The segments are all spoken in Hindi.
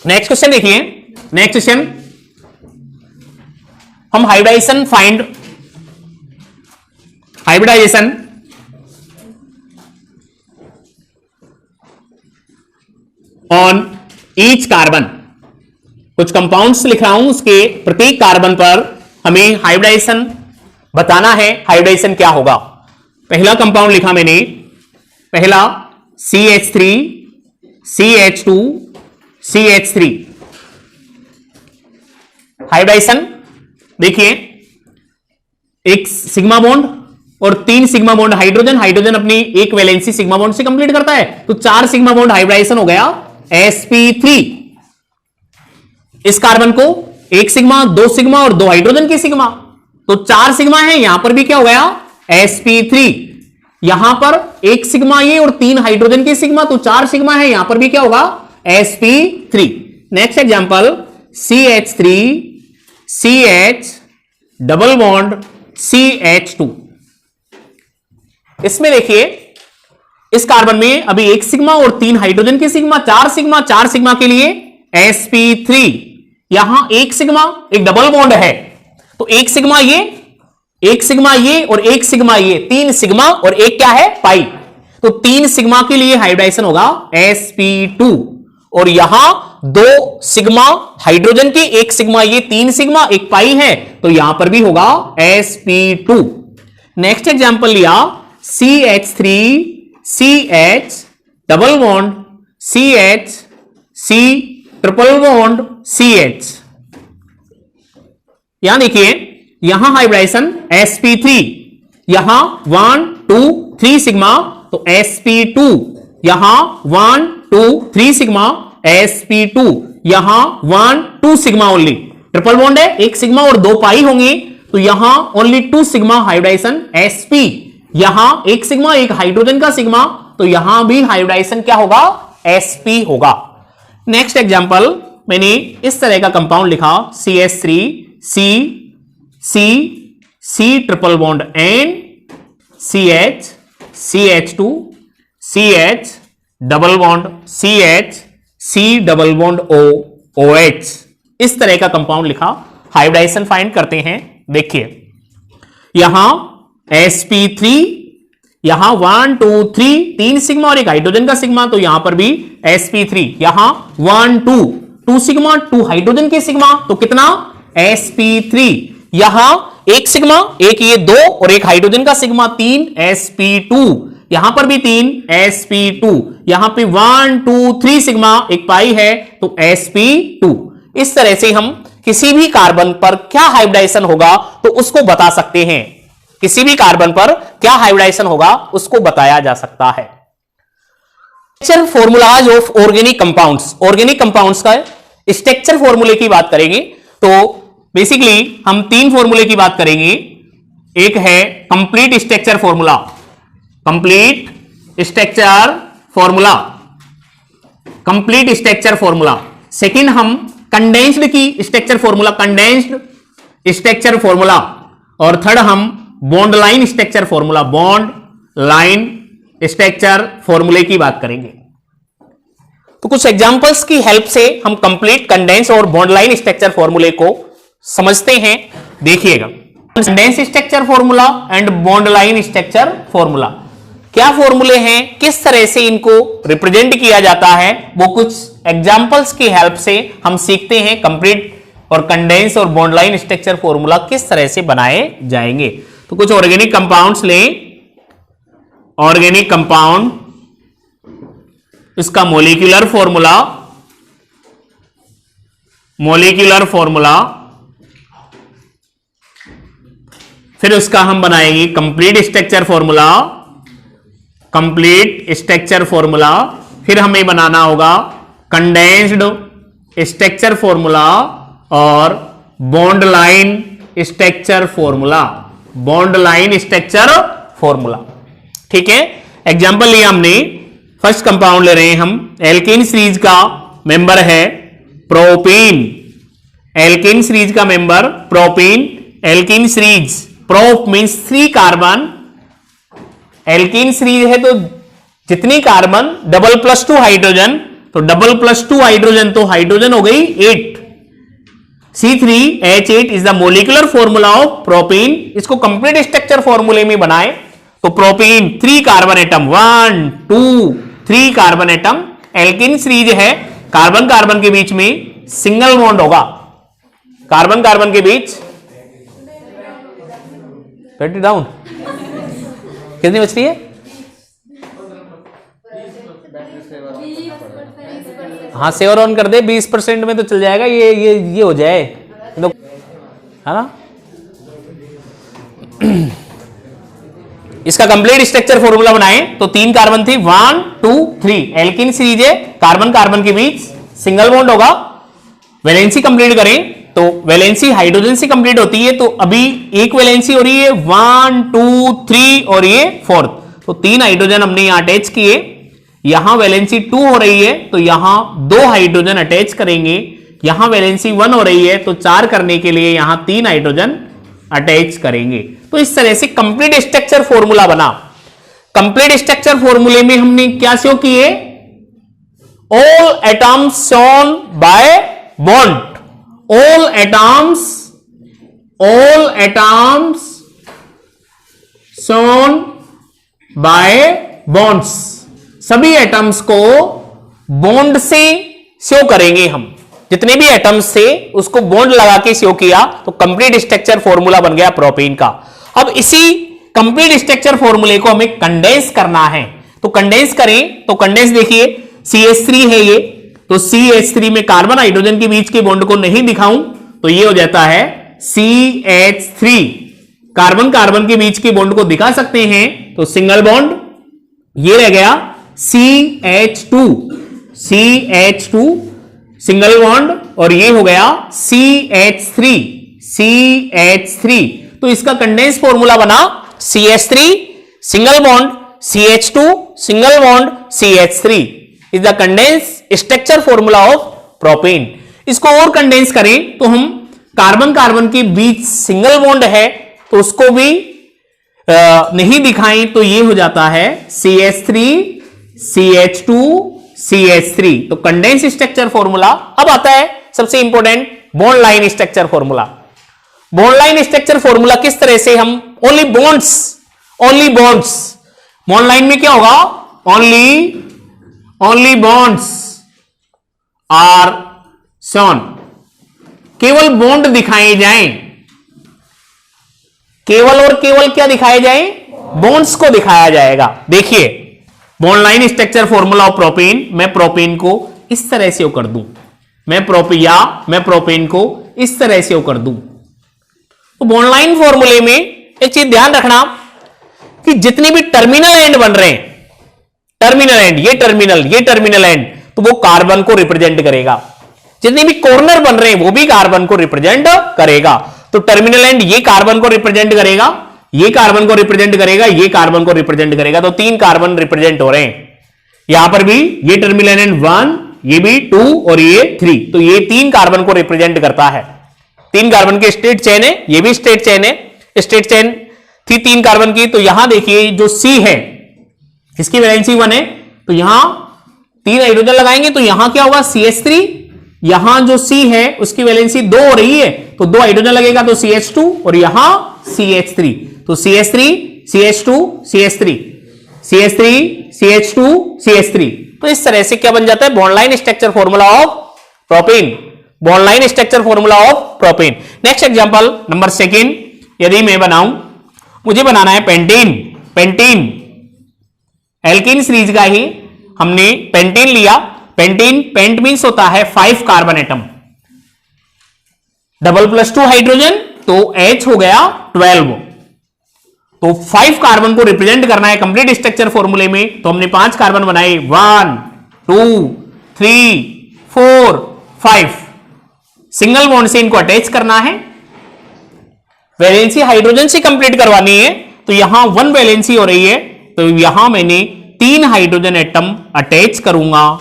नेक्स्ट क्वेश्चन देखिए, नेक्स्ट क्वेश्चन हम hybridisation find, hybridisation on each carbon, कुछ कंपाउंड्स लिख रहा हूं, उसके प्रत्येक कार्बन पर हमें हाइब्रिडाइजेशन बताना है, हाइब्रिडाइजेशन क्या होगा। पहला कंपाउंड लिखा मैंने, पहला CH3 CH2 CH3, हाइब्रिडाइजेशन देखिए, एक सिग्मा बॉन्ड और 3 सिग्मा बॉन्ड, हाइड्रोजन, हाइड्रोजन अपनी एक वैलेंसी सिग्मा बॉन्ड से कंप्लीट करता है, तो 4 सिग्मा बॉन्ड हाइब्रिडाइजेशन हो गया sp3। इस कार्बन को 1 सिग्मा, 2 सिग्मा और 2 हाइड्रोजन के सिग्मा, तो 4 सिग्मा है, यहां पर भी क्या हो गया sp3। यहां पर 1 सिग्मा ये और 3 हाइड्रोजन के सिग्मा, तो 4 सिग्मा है, यहां पर भी क्या होगा sp3। Next example CH3 CH double bond CH2। इसमें देखिए, इस कार्बन में अभी 1 सिग्मा और 3 हाइड्रोजन के सिग्मा, 4 सिग्मा, 4 सिग्मा के लिए sp3। यहां 1 सिग्मा, एक डबल बॉन्ड है, तो 1 सिग्मा ये, 1 सिग्मा ये और 1 सिग्मा ये, 3 सिग्मा और 1 क्या है पाई, तो 3 सिग्मा के लिए हाइब्रिडाइजेशन होगा sp2। और यहां 2 सिग्मा हाइड्रोजन के, 1 सिग्मा ये, 3 सिग्मा 1 पाई है, तो यहां पर भी होगा sp2। नेक्स्ट एग्जांपल लिया CH3 CH double bond CH C triple bond CH। यहां देखिए, यहां हाइब्रिडाइजेशन sp3, यहां 1 2 3 सिग्मा, तो sp2, यहां 1 2 3 सिग्मा sp2, यहां 1 2 सिग्मा ओनली, ट्रिपल बॉन्ड है, 1 सिग्मा और 2 पाई होंगे, तो यहां ओनली 2 सिग्मा हाइब्रिडाइजेशन sp। यहां 1 सिग्मा, 1 हाइड्रोजन का सिग्मा, तो यहां भी हाइब्रिडाइजेशन क्या होगा sp होगा। नेक्स्ट एग्जांपल मैंने इस तरह का कंपाउंड लिखा CH3 C C C triple bond N CH CH2 CH double bond CH C double bond O OH। इस तरह का कंपाउंड लिखा, हाइब्रिडाइजेशन फाइंड करते हैं। देखिए, यहां sp3, यहां 1 2 3 3 सिग्मा और 1 हाइड्रोजन का सिग्मा, तो यहां पर भी sp3। यहां 1 2 2 सिग्मा, 2 हाइड्रोजन के सिग्मा, तो कितना sp3। यहां 1 सिग्मा, 1 ये 2 और 1 हाइड्रोजन का सिग्मा, 3 sp2। यहां पर भी 3 sp2। यहां पे 1 2 3 सिग्मा, 1 पाई है, तो sp2। इस तरह से हम किसी भी कार्बन पर क्या हाइब्रिडाइजेशन होगा तो उसको बता सकते हैं, किसी भी कार्बन पर क्या हाइब्रिडाइजेशन होगा उसको बताया जा सकता है। Structure formulas of organic compounds, organic compounds का स्ट्रक्चर फॉर्मूले की बात करेंगे तो बेसिकली हम 3 फॉर्मूले की बात करेंगे। एक है complete structure formula, complete structure formula, complete structure formula. Second हम कंडेंस्ड की structure formula, condensed structure formula. और थर्ड हम bond line structure formula, bond line structure फॉर्मूले की बात करेंगे। तो कुछ एग्जांपल्स की हेल्प से हम कंप्लीट, कंडेंस और बॉन्ड लाइन स्ट्रक्चर फॉर्मूले को समझते हैं। देखिएगा, condense structure formula and bond line structure formula क्या फॉर्मूले हैं, किस तरह से इनको रिप्रेजेंट किया जाता है, वो कुछ एग्जांपल्स की हेल्प से हम सीखते हैं। कंप्लीट और कंडेंस और बॉन्ड लाइन स्ट्रक्चर फॉर्मूला किस तरह से बनाए जाएंगे। तो कुछ ऑर्गेनिक कंपाउंड्स लें, ऑर्गेनिक कंपाउंड, इसका मोलिक्यूलर फॉर्मूला, मोलिक्यूलर फॉर्मूला, फिर उसका हम बनाएंगे complete structure formula, complete structure formula. फिर हमें बनाना होगा कंडेंस्ड स्ट्रक्चर फॉर्मूला और bond line structure formula, bond line structure formula. ठीक है, एग्जांपल लिया हमने, फर्स्ट कंपाउंड ले रहे हैं हम, एल्केन सीरीज का मेंबर है प्रोपीन, एल्केन सीरीज का member propene, alkane series, prop means 3 carbon, alkane series है तो जितनी कार्बन डबल +2 हाइड्रोजन, तो डबल प्लस 2 हाइड्रोजन, तो हाइड्रोजन हो गई 8। C3H8 is the molecular formula of propene. इसको कंप्लीट स्ट्रक्चर फॉर्मूले में बनाए तो propene 3 carbon atom, 1 2 3 carbon atom. Alkene series है, कार्बन कार्बन के बीच में सिंगल बॉन्ड होगा, कार्बन कार्बन के बीच। बैटरी डाउन कितनी बच रही है? हाँ सेवर ऑन कर दे, 20% में तो चल जाएगा, ये हो जाए तो, है ना। इसका कंप्लीट स्ट्रक्चर फॉर्मूला बनाए तो 3 कार्बन थी, 1 2 3। एल्किन सीरीज है, कार्बन कार्बन के बीच सिंगल बॉन्ड होगा। वैलेंसी कंप्लीट करें तो वैलेंसी हाइड्रोजन से कंप्लीट होती है, तो अभी एक वैलेंसी हो रही है 1 2 3 और ये 4th, तो 3 हाइड्रोजन हमने यहां अटैच किए। यहां वैलेंसी 2 हो रही है तो यहां 2 हाइड्रोजन अटैच करेंगे। यहां वैलेंसी 1 हो रही है तो 4 करने के लिए यहां 3 हाइड्रोजन अटैच करेंगे। तो इस तरह से कंप्लीट स्ट्रक्चर फॉर्मूला बना। कंप्लीट स्ट्रक्चर फॉर्मूले में हमने क्या शो किए? All atoms shown by bond, all atoms shown by bonds। सभी एटम्स को बॉन्ड से शो करेंगे हम, जितने भी एटम्स थे उसको बॉन्ड लगा के शो किया तो कंप्लीट स्ट्रक्चर फॉर्मूला बन गया प्रोपीन का। अब इसी कंप्लीट स्ट्रक्चर फॉर्मूले को हमें कंडेंस करना है, तो कंडेंस करें तो कंडेंस देखिए CH3 है ये, तो CH3 में कार्बन हाइड्रोजन के बीच के बॉन्ड को नहीं दिखाऊं तो ये हो जाता है CH3। कार्बन कार्बन के बीच के बॉन्ड को दिखा सकते हैं तो सिंगल बॉन्ड, ये रह गया CH2 सिंगल बॉन्ड, और ये हो गया CH3। तो इसका कंडेंस फॉर्मूला बना CH3 single bond, CH2 single bond, CH3 is the condense structure formula of propene. इसको और कंडेंस करें तो हम कार्बन कार्बन के बीच सिंगल बॉन्ड है तो उसको भी नहीं दिखाएं तो ये हो जाता है CH3 CH2 CH3। तो कंडेंस स्ट्रक्चर फॉर्मूला। अब आता है सबसे important bond line structure formula. Bond line structure formula किस तरह से हम ओनली बॉन्ड्स बॉन्ड लाइन में क्या होगा? ओनली बॉन्ड्स आर शोन, केवल बॉन्ड दिखाए जाएं, केवल और केवल क्या दिखाए जाएं? बॉन्ड्स को दिखाया जाएगा। देखिए bond line structure formula of propene, मैं प्रोपीन को इस तरह से कर दूं, मैं प्रोपीन को इस तरह से कर दूं। तो बॉन्ड लाइन फॉर्मूले में एक चीज ध्यान रखना कि जितने भी टर्मिनल एंड बन रहे हैं, टर्मिनल एंड, ये टर्मिनल एंड, तो वो कार्बन को रिप्रेजेंट करेगा। जितने भी कॉर्नर बन रहे हैं वो भी कार्बन को रिप्रेजेंट करेगा। तो टर्मिनल एंड ये कार्बन को रिप्रेजेंट करेगा, ये कार्बन को रिप्रेजेंट करेगा, ये कार्बन को रिप्रेजेंट करेगा। तो 3 कार्बन रिप्रेजेंट हो रहे हैं। यहां पर भी ये टर्मिनल एंड 1, ये भी 2 और ये 3, तो ये 3 कार्बन को रिप्रेजेंट करता है। 3 कार्बन के स्ट्रेट चेन है, ये भी स्ट्रेट चेन है, स्ट्रेट चेन थी 3 कार्बन की। तो यहां देखिए जो C है इसकी वैलेंसी 1 है, तो यहां 3 हाइड्रोजन लगाएंगे तो यहां क्या होगा? CH3। यहां जो C है उसकी वैलेंसी 2 हो रही है तो 2 हाइड्रोजन लगेगा तो CH2, और यहां CH3, तो CH3 CH2 CH3 CH3 CH2 CH3। तो इस तरह से क्या बन जाता है? Bond line structure formula of propene, bond line structure formula of propene. Next example number 2, यदि मैं बनाऊं, मुझे बनाना है पेंटीन एल्कीन सीरीज का ही हमने पेंटीन लिया। पेंट मीन्स होता है 5 carbon atom, double plus 2 hydrogen तो H हो गया 12। तो 5 कार्बन को रिप्रेजेंट करना है कंप्लीट स्ट्रक्चर फॉर्मूले में, तो हमने 5 कार्बन बनाए, 1 2 3 4 5। सिंगल बॉन्ड से इनको अटैच करना है। वैलेंसी हाइड्रोजन से कंप्लीट करवानी है तो यहां 1 वैलेंसी हो रही है, तो यहां मैंने 3 हाइड्रोजन एटम अटैच करूंगा।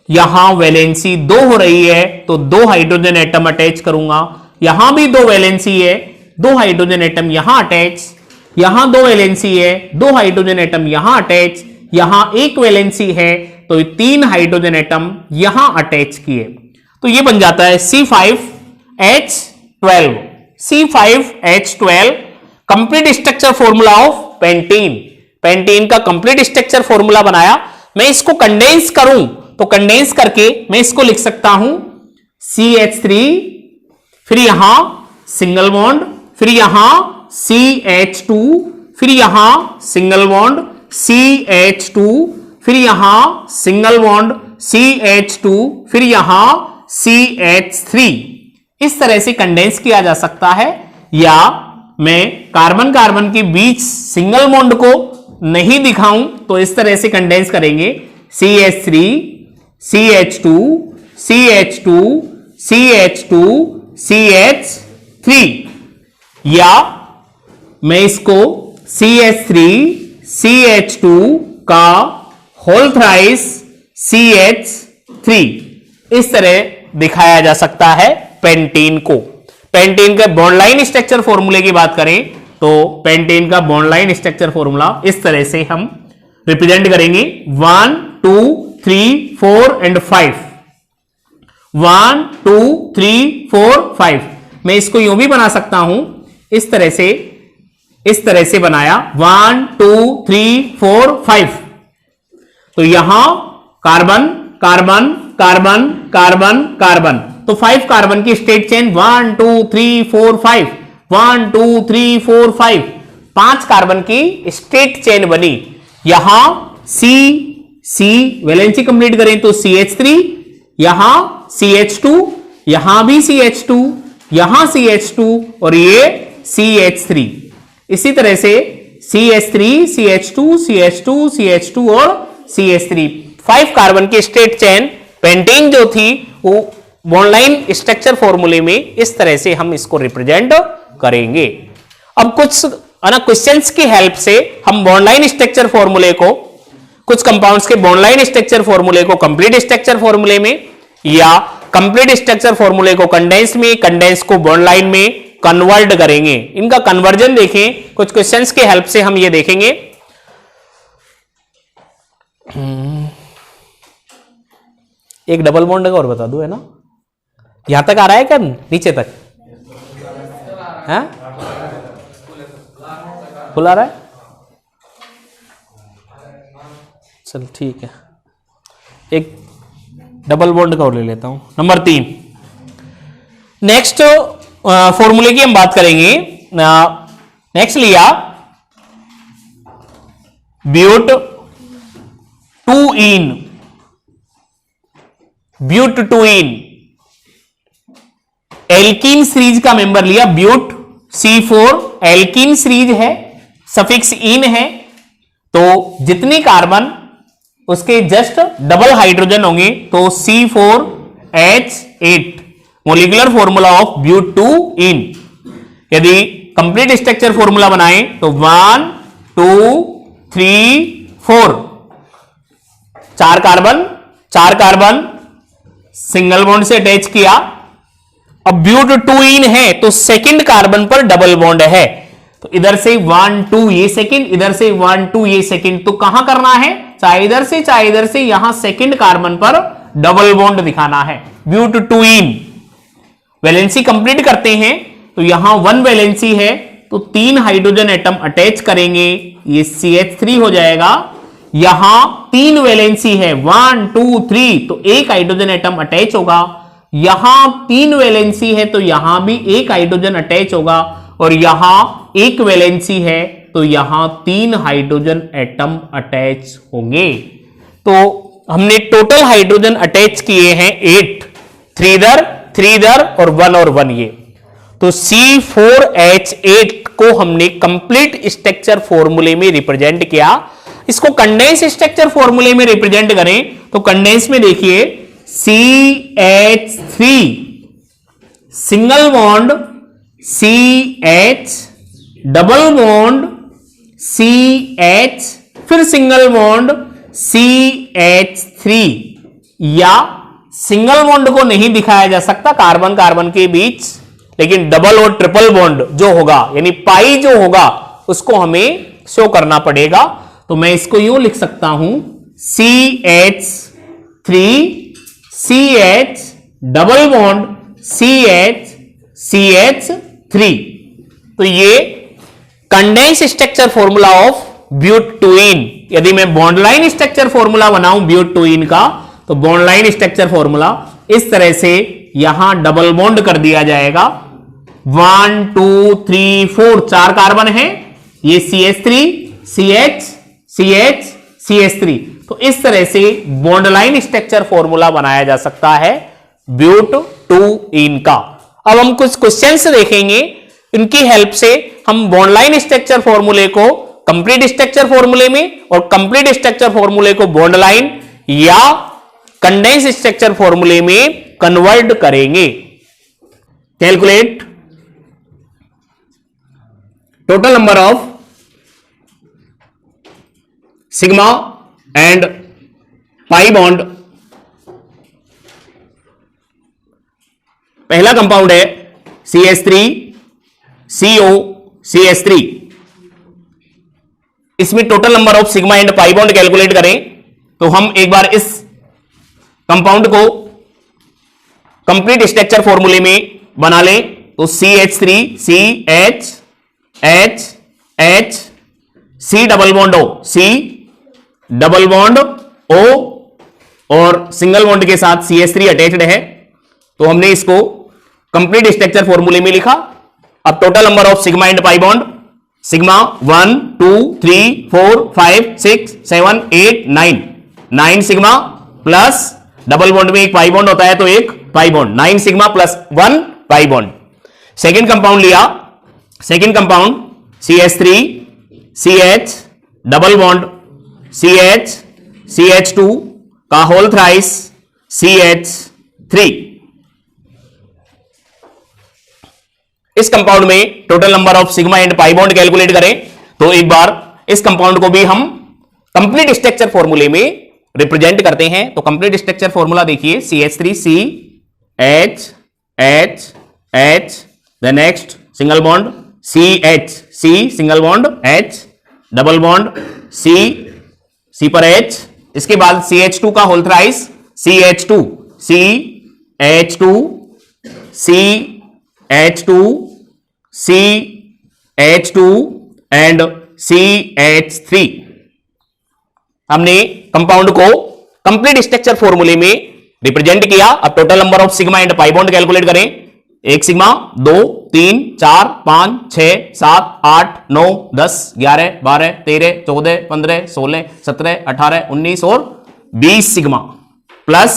यहां वैलेंसी 2 हो रही है तो 2 हाइड्रोजन एटम अटैच करूंगा। यहां भी 2 वैलेंसी है, 2 हाइड्रोजन एटम यहां अटैच। यहां 2 वैलेंसी है, 2 हाइड्रोजन एटम यहां अटैच। यहां 1 वैलेंसी है, तो ये 3 हाइड्रोजन एटम यहां अटैच किए, तो ये बन जाता है C5H12। C5H12 complete structure formula of pentene. Pentene का कंप्लीट स्ट्रक्चर फॉर्मूला बनाया। मैं इसको कंडेंस करूं तो कंडेंस करके मैं इसको लिख सकता हूं CH3, फिर यहां सिंगल बॉन्ड, फिर यहां CH2, फिर यहां सिंगल बॉन्ड CH2, फिर यहां सिंगल बॉन्ड CH2, फिर यहां CH3। इस तरह से कंडेंस किया जा सकता है। या मैं कार्बन कार्बन के बीच सिंगल बॉन्ड को नहीं दिखाऊं तो इस तरह से कंडेंस करेंगे CH3, CH2, CH2, CH2, CH3। या मैं इसको CH3, CH2 का होल थ्राइस CH3 इस तरह दिखाया जा सकता है पेंटीन को। पेंटीन के बॉन्ड लाइन स्ट्रक्चर फॉर्मूले की बात करें तो पेंटीन का बॉन्ड लाइन स्ट्रक्चर फॉर्मूला इस तरह से हम रिप्रेजेंट करेंगे 1 2 3 4 एंड 5। 1 2 3 4 5। मैं इसको यूं भी बना सकता हूं इस तरह से बनाया 1 2 3 4 5। तो यहां carbon carbon carbon carbon carbon, तो 5 कार्बन की स्टेट चेन 1 2 3 4 5, 1 2 3 4 5, 5 कार्बन की स्टेट चेन बनी। यहां C वैलेंसी कंप्लीट करें तो CH3, यहां CH2, यहां भी CH2, यहां CH2 और ये CH3। इसी तरह से CH3, CH2, CH2, CH2 और CH3। 5 कार्बन की स्टेट चेन पेंटीन जो थी वो बॉन्ड लाइन स्ट्रक्चर फॉर्मूले में इस तरह से हम इसको रिप्रेजेंट करेंगे। अब कुछ क्वेश्चंस की हेल्प से हम बॉन्ड लाइन स्ट्रक्चर फॉर्मूले को, कुछ कंपाउंड्स के बॉन्ड लाइन स्ट्रक्चर फॉर्मूले को कंप्लीट स्ट्रक्चर फॉर्मूले में या कंप्लीट स्ट्रक्चर फॉर्मूले को कंडेंस में, कंडेंस को बॉन्ड लाइन में कन्वर्ट करेंगे। इनका कन्वर्जन देखें, कुछ क्वेश्चंस की हेल्प से हम ये देखेंगे। एक डबल बॉन्ड का और बता दो, है ना? यहां तक आ रहा है क्या? नीचे तक है? फुल आ रहा है? चल ठीक है, एक डबल बॉन्ड का और ले लेता हूं। नंबर 3 नेक्स्ट फॉर्मूले की हम बात करेंगे। नेक्स्ट लिया ब्यूट 2इन, ब्यूट 2इन एल्कीन सीरीज का मेंबर लिया। ब्यूट C4 एल्कीन सीरीज है, सफिक्स इन है, तो जितने कार्बन उसके जस्ट डबल हाइड्रोजन होंगे तो C4H8 molecular formula of but 2इन। यदि कंप्लीट स्ट्रक्चर फॉर्मूला बनाएं तो 1 2 3 4, 4 कार्बन सिंगल बॉन्ड से अटैच किया। अब ब्यूट 2इन है तो सेकंड कार्बन पर डबल बॉन्ड है, तो इधर से 1 2 ये सेकंड, इधर से 1 2 ये सेकंड, तो कहां करना है? चाहे इधर से यहां सेकंड कार्बन पर डबल बॉन्ड दिखाना है। ब्यूट 2इन वैलेंसी कंप्लीट करते हैं तो यहां 1 वैलेंसी है तो 3 हाइड्रोजन एटम अटैच करेंगे, ये CH3 हो जाएगा। यहां 3 वैलेंसी है 1 2 3 तो 1 हाइड्रोजन एटम अटैच होगा। यहां 3 वैलेंसी है तो यहां भी 1 हाइड्रोजन अटैच होगा, और यहां 1 वैलेंसी है तो यहां 3 हाइड्रोजन एटम अटैच होंगे। तो हमने टोटल हाइड्रोजन अटैच किए हैं 8, 3 इधर और 1 ये। तो C4H8 को हमने कंप्लीट स्ट्रक्चर फॉर्मूले में रिप्रेजेंट किया। इसको कंडेंस स्ट्रक्चर फॉर्मूले में रिप्रेजेंट करें तो कंडेंस में देखिए CH3 single bond CH, double bond CH, फिर सिंगल बॉन्ड CH3। या सिंगल बॉन्ड को नहीं दिखाया जा सकता कार्बन कार्बन के बीच, लेकिन डबल और ट्रिपल बॉन्ड जो होगा यानी पाई जो होगा उसको हमें शो करना पड़ेगा। तो मैं इसको यूं लिख सकता हूं CH3 CH double bond CH3। तो ये condense structure formula of butane. यदि मैं बॉन्ड लाइन स्ट्रक्चर फॉर्मूला बनाऊं ब्यूटेन का, तो बॉन्ड लाइन स्ट्रक्चर फॉर्मूला इस तरह से यहां डबल बॉन्ड कर दिया जाएगा। 1 2 3 4 4 कार्बन है, ये CH3 CH CH CH3। तो इस तरह से बॉन्ड लाइन स्ट्रक्चर फॉर्मूला बनाया जा सकता है ब्यूटेन का। अब हम कुछ क्वेश्चंस देखेंगे, इनकी हेल्प से हम बॉन्ड लाइन स्ट्रक्चर फॉर्मूले को कंप्लीट स्ट्रक्चर फॉर्मूले में और कंप्लीट स्ट्रक्चर फॉर्मूले को बॉन्ड लाइन या कंडेंस स्ट्रक्चर फॉर्मूले में कन्वर्ट करेंगे। Calculate total number of sigma and pi bond. पहला कंपाउंड है CH3 CO CH3। इसमें total number of sigma and pi bond calculate करें तो हम एक बार इस कंपाउंड को कंप्लीट स्ट्रक्चर फॉर्मूले में बना लें। तो CH3 CH H H C double bond O C double bond O और सिंगल बॉन्ड के साथ CH3 अटैच्ड है, तो हमने इसको कंप्लीट स्ट्रक्चर फॉर्मूले में लिखा। अब total number of sigma and pi bond, sigma 1 2 3 4 5 6 7 8 9 9 sigma plus double bond में एक पाई बॉन्ड होता है तो एक pi bond, 9 sigma plus 1 pi bond. Second compound लिया, second compound CH3 CH double bond CH CH2 का होल थ्राइस CH3। इस कंपाउंड में total number of sigma and pi bond calculate करें तो एक बार इस कंपाउंड को भी हम कंप्लीट स्ट्रक्चर फॉर्मूले में रिप्रेजेंट करते हैं। तो कंप्लीट स्ट्रक्चर फॉर्मूला देखिए, CH3 C H H H, the next single bond CH C single bond H double bond C पर H, इसके बाद CH2 का whole thrice CH2 CH2 CH2 CH2 and CH3। हमने कंपाउंड को कंप्लीट स्ट्रक्चर फॉर्मूले में रिप्रेजेंट किया। अब total number of sigma and pi bond calculate करें। 1 सिग्मा 2 3 4 5 6 7 8 9 10 11 12 13 14 15 16 17 18 19 और 20 सिग्मा प्लस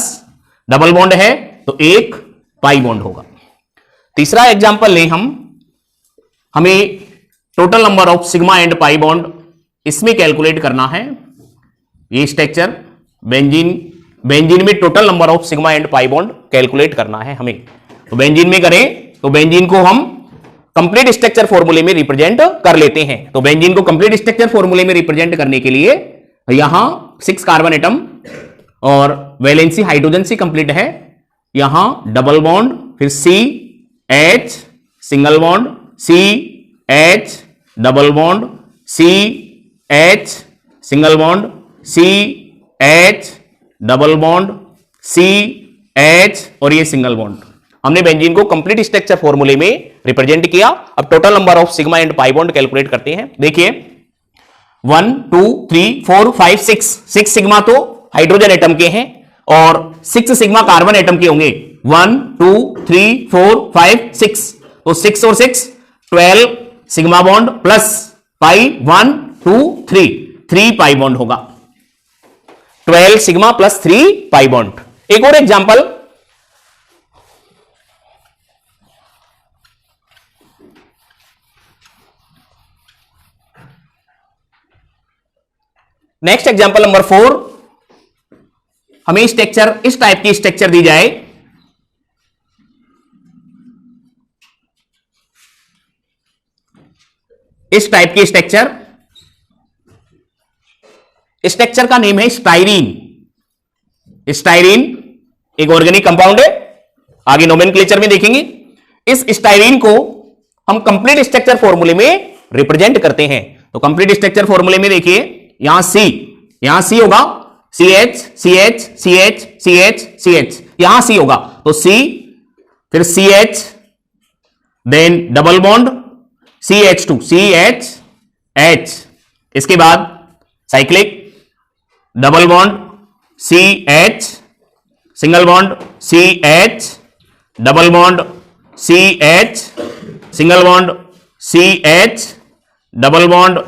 डबल बॉन्ड है तो एक पाई बॉन्ड होगा। तीसरा एग्जांपल लें हम, हमें total number of sigma and pi bond इसमें कैलकुलेट करना है। ये स्ट्रक्चर बेंजीन में total number of sigma and pi bond calculate करना है हमें। तो बेंजीन में करें तो बेंजीन को हम कंप्लीट स्ट्रक्चर फॉर्मूले में रिप्रेजेंट कर लेते हैं। तो बेंजीन को कंप्लीट स्ट्रक्चर फॉर्मूले में रिप्रेजेंट करने के लिए यहां 6 कार्बन एटम और वैलेंसी हाइड्रोजन से कंप्लीट है। यहां डबल बॉन्ड, फिर CH single bond, CH double bond, CH single bond, CH double bond, CH और ये सिंगल बॉन्ड। हमने बेंजीन को कंप्लीट स्ट्रक्चर फॉर्मूले में रिप्रेजेंट किया। अब total number of sigma and pi bond calculate करते हैं। देखिए 1 2 3 4 5 6 सिग्मा तो हाइड्रोजन एटम के हैं और 6 सिग्मा कार्बन एटम के होंगे। 1 2 3 4 5 6, तो 6 और 6 12 sigma bond plus pi 1 2 3 pi bond होगा। 12 सिग्मा प्लस 3 पाई बॉन्ड। एक और एग्जांपल, नेक्स्ट एग्जांपल नंबर 4, हमें स्ट्रक्चर इस टाइप की स्ट्रक्चर दी जाए। इस टाइप की स्ट्रक्चर का नेम है स्टाइरीन। स्टाइरीन एक ऑर्गेनिक कंपाउंड है, आगे नोमेनक्लेचर में देखेंगे। इस स्टाइरीन को हम कंप्लीट स्ट्रक्चर फॉर्मूले में रिप्रेजेंट करते हैं। तो कंप्लीट स्ट्रक्चर फॉर्मूले में देखिए यहां C होगा CH CH CH CH CH, यहां C होगा तो C, फिर CH, then double bond CH2 CH, इसके बाद cyclic double bond CH, single bond CH, double bond CH, single bond CH, double bond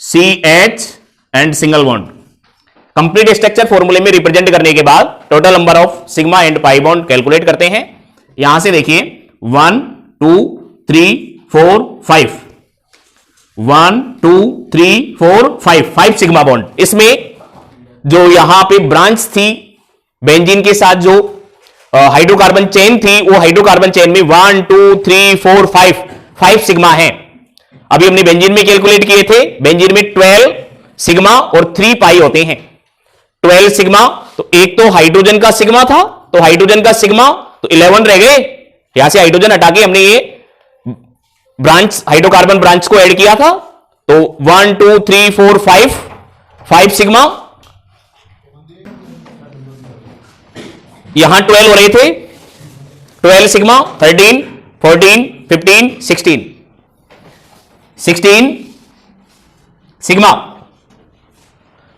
CH and single bond. Complete structure फॉर्मूले में रिप्रेजेंट करने के बाद total number of sigma and pi bond calculate करते हैं। यहां से देखिए 1 2 3 4 5, 1 2 3 4 5 सिग्मा बॉन्ड। इसमें जो यहां पे ब्रांच थी बेंजीन के साथ, जो हाइड्रोकार्बन चेन थी, वो हाइड्रोकार्बन चेन में 1 2 3 4 5 सिग्मा है। अभी हमने बेंजीन में कैलकुलेट किए थे, बेंजीन में 12 सिग्मा और 3 पाई होते हैं। 12 सिग्मा, तो एक तो हाइड्रोजन का सिग्मा था, तो हाइड्रोजन का सिग्मा तो 11 रह गए। यहां से हाइड्रोजन हटा के हमने ये ब्रांच, हाइड्रोकार्बन ब्रांच को ऐड किया था, तो 1 2 3 4 5 सिग्मा। यहां 12 हो रहे थे, 12 सिग्मा, 13 14 15 16 सिग्मा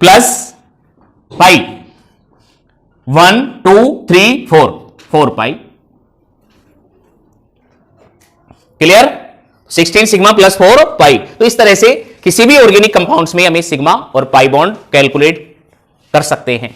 प्लस पाई 1 2 3 4 पाई। क्लियर? 16 सिग्मा प्लस 4 पाई। तो इस तरह से किसी भी ऑर्गेनिक कंपाउंड्स में हमें सिग्मा और पाई बॉन्ड कैलकुलेट कर सकते हैं।